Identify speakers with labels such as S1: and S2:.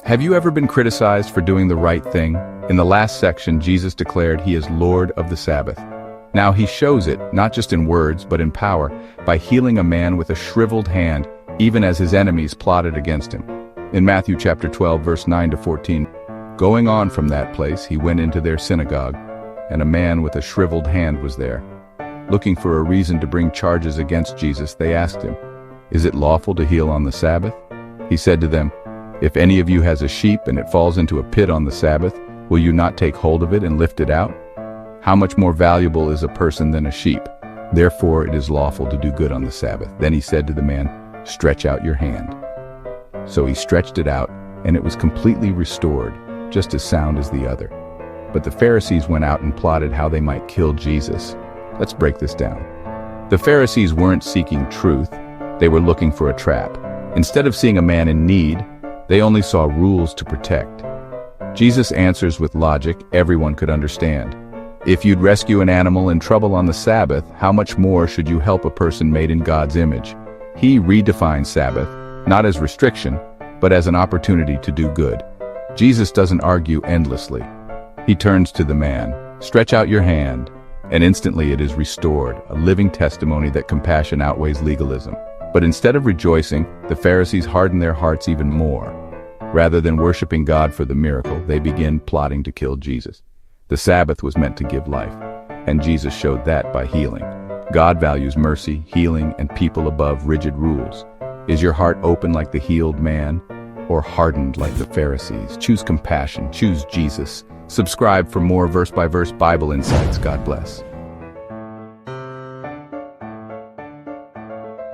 S1: Have you ever been criticized for doing the right thing? In the last section, Jesus declared he is Lord of the Sabbath. Now he shows it, not just in words, but in power, by healing a man with a shriveled hand, even as his enemies plotted against him. In Matthew chapter 12, verse 9 to 14, going on from that place, he went into their synagogue, and a man with a shriveled hand was there. Looking for a reason to bring charges against Jesus, they asked him, "Is it lawful to heal on the Sabbath?" He said to them, "If any of you has a sheep and it falls into a pit on the Sabbath, will you not take hold of it and lift it out? How much more valuable is a person than a sheep? Therefore it is lawful to do good on the Sabbath." Then he said to the man, "Stretch out your hand." So he stretched it out, and it was completely restored, just as sound as the other. But the Pharisees went out and plotted how they might kill Jesus. Let's break this down. The Pharisees weren't seeking truth, they were looking for a trap. Instead of seeing a man in need, they only saw rules to protect. Jesus answers with logic everyone could understand. If you'd rescue an animal in trouble on the Sabbath, how much more should you help a person made in God's image? He redefines Sabbath, not as restriction, but as an opportunity to do good. Jesus doesn't argue endlessly. He turns to the man, "Stretch out your hand," and instantly it is restored, a living testimony that compassion outweighs legalism. But instead of rejoicing, the Pharisees harden their hearts even more. Rather than worshiping God for the miracle, they begin plotting to kill Jesus. The Sabbath was meant to give life, and Jesus showed that by healing. God values mercy, healing, and people above rigid rules. Is your heart open like the healed man, or hardened like the Pharisees? Choose compassion, choose Jesus. Subscribe for more verse-by-verse Bible insights. God bless.